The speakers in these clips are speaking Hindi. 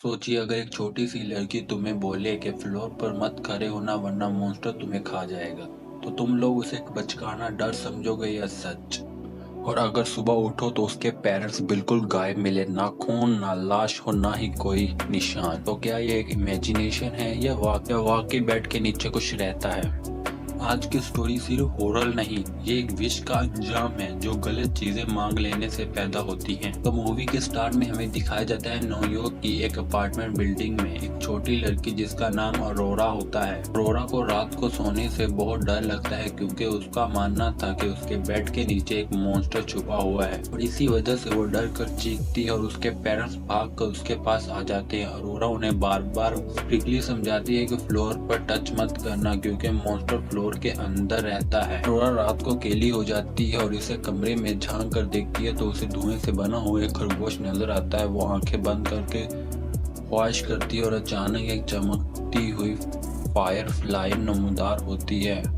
सोचिए अगर एक छोटी सी लड़की तुम्हें बोले कि फ्लोर पर मत खड़े होना वरना मॉन्स्टर तुम्हें खा जाएगा, तो तुम लोग उसे एक बचकाना डर समझोगे या सच? और अगर सुबह उठो तो उसके पेरेंट्स बिल्कुल गायब मिले, ना खून ना लाश हो ना ही कोई निशान, तो क्या ये एक इमेजिनेशन है या वाकई बेड के नीचे कुछ रहता है? आज की स्टोरी सिर्फ हॉरर नहीं, ये एक विश का अंजाम है जो गलत चीजें मांग लेने से पैदा होती हैं। तो मूवी के स्टार्ट में हमें दिखाया जाता है न्यूयॉर्क की एक अपार्टमेंट बिल्डिंग में एक छोटी लड़की जिसका नाम अरोरा होता है। अरोरा को रात को सोने से बहुत डर लगता है क्योंकि उसका मानना था कि उसके बेड के नीचे एक मॉन्स्टर छुपा हुआ है और इसी वजह से वो डर कर चीखती है और उसके पेरेंट्स भाग कर उसके पास आ जाते हैं। अरोरा उन्हें बार बार स्ट्रिक्टली समझाती है कि फ्लोर पर टच मत करना क्योंकि मॉन्स्टर फ्लोर के अंदर रहता है। अरोरा रात को अकेली हो जाती है और इसे कमरे में झांक कर देखती है तो उसे धुएं से बना हुआ एक खरगोश नजर आता है। वो आंखें बंद करके ख्वाहिश करती है और अचानक एक चमकती हुई फायर फ्लाई नमूदार होती है।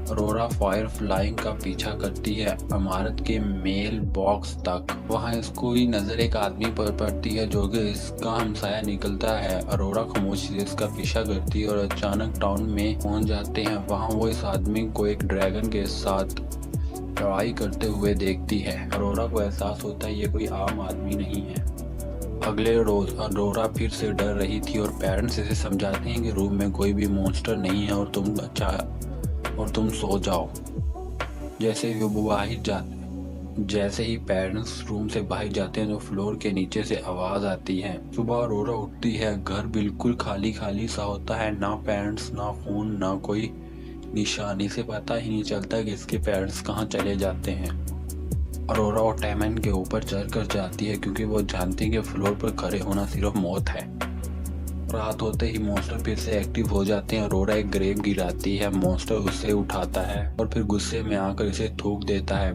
अरोरा फायर फ्लाइंग का पीछा करती है इमारत के मेल बॉक्स तक। वहां इसको ही नजर एक आदमी पर पड़ती है जो कि इसका हमसाया निकलता है। अरोरा खामोशी से इसका पीछा करती है और अचानक टाउन में पहुंच जाते हैं। वहां वो इस आदमी को एक ड्रैगन के साथ लड़ाई करते हुए देखती है। अरोरा को एहसास होता है ये कोई आम आदमी नहीं है। अगले रोज अरोरा फिर से डर रही थी और पेरेंट्स इसे समझाते हैं कि रूम में कोई भी मॉन्स्टर नहीं है और तुम सो जाओ। जैसे ही वो बाहर जाते जैसे ही पेरेंट्स रूम से बाहर जाते हैं तो फ्लोर के नीचे से आवाज आती है। सुबह अरोरा उठती है, घर बिल्कुल खाली खाली सा होता है, ना पेरेंट्स ना फोन ना कोई निशानी। से पता ही नहीं चलता कि इसके पेरेंट्स कहाँ चले जाते हैं। अरोरा और टैमन के ऊपर चढ़ कर जाती है क्योंकि वो जानती है कि फ्लोर पर खड़े होना सिर्फ मौत है। रात होते ही मॉन्स्टर फिर से एक्टिव हो जाते हैं। अरोरा एक ग्रेव गिराती है, मॉन्स्टर उसे उठाता है और फिर गुस्से में आकर इसे थूक देता है।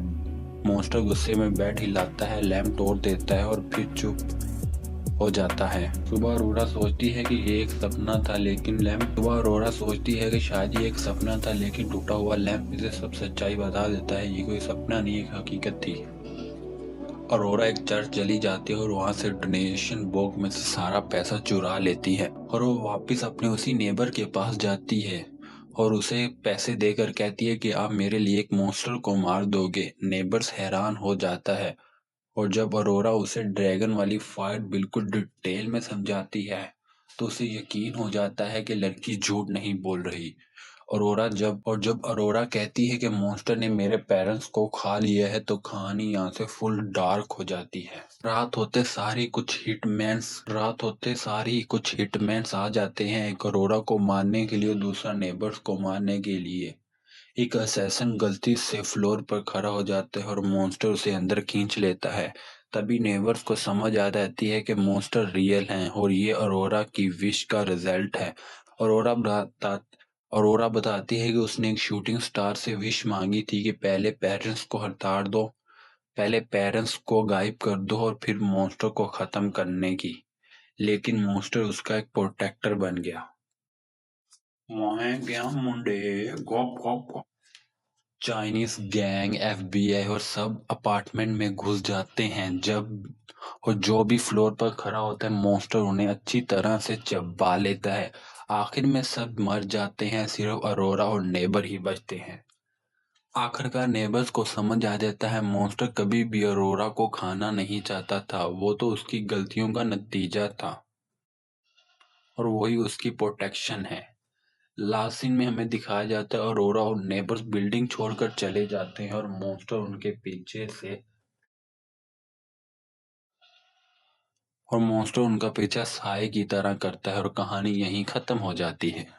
मॉन्स्टर गुस्से में बेड हिलाता है, लैंप तोड़ देता है और फिर चुप हो जाता है। सुबह अरोरा सोचती है कि शायद ये एक सपना था, लेकिन टूटा हुआ लैंप इसे सब सच्चाई बता देता है। ये कोई सपना नहीं, एक हकीकत थी। अरोरा एक चर्च चली जाती है और वहां से डोनेशन बॉक्स में से सारा पैसा चुरा लेती है और वो वापस अपने उसी नेबर के पास जाती है और उसे पैसे देकर कहती है कि आप मेरे लिए एक मॉन्स्टर को मार दोगे। नेबर्स हैरान हो जाता है और जब अरोरा उसे ड्रैगन वाली फाइट बिल्कुल डिटेल में समझाती है तो उसे यकीन हो जाता है कि लड़की झूठ नहीं बोल रही। जब अरोरा कहती है कि मॉन्स्टर ने मेरे पेरेंट्स को खा लिया है तो कहानी यहाँ से फुल डार्क हो जाती है। रात होते सारी कुछ हिटमैन्स आ जाते हैं, एक अरोरा को मारने के लिए, दूसरा नेबर्स को मारने के लिए। एक असैसन गलती से फ्लोर पर खड़ा हो जाता है और मॉन्स्टर उसे अंदर खींच लेता है। तभी नेबर्स को समझ आ जाती है कि मॉन्स्टर रियल हैं और ये अरोरा की विश का रिजल्ट है। अरोरा बता अरोरा बताती है कि उसने एक शूटिंग स्टार से विश मांगी थी कि पहले पेरेंट्स को गायब कर दो और फिर मॉन्स्टर को खत्म करने की। लेकिन मॉन्स्टर उसका एक प्रोटेक्टर बन गया। मैं गया मुंडे, गॉप गॉप गॉप। चाइनीज गैंग, एफबीआई और सब अपार्टमेंट में घुस जाते हैं। जो भी फ्लोर पर खड़ा होता है मॉन्स्टर उन्हें अच्छी तरह से चबा लेता है। आखिर में सब मर जाते हैं, सिर्फ अरोरा और नेबर ही बचते हैं। आखिरकार नेबर्स को समझ आ जाता है मॉन्स्टर कभी भी अरोरा को खाना नहीं चाहता था, वो तो उसकी गलतियों का नतीजा था और वही उसकी प्रोटेक्शन है। लास्ट सीन में हमें दिखाया जाता है अरोरा और नेबर्स बिल्डिंग छोड़कर चले जाते हैं और मॉन्स्टर उनका पीछा साए की तरह करता है और कहानी यहीं खत्म हो जाती है।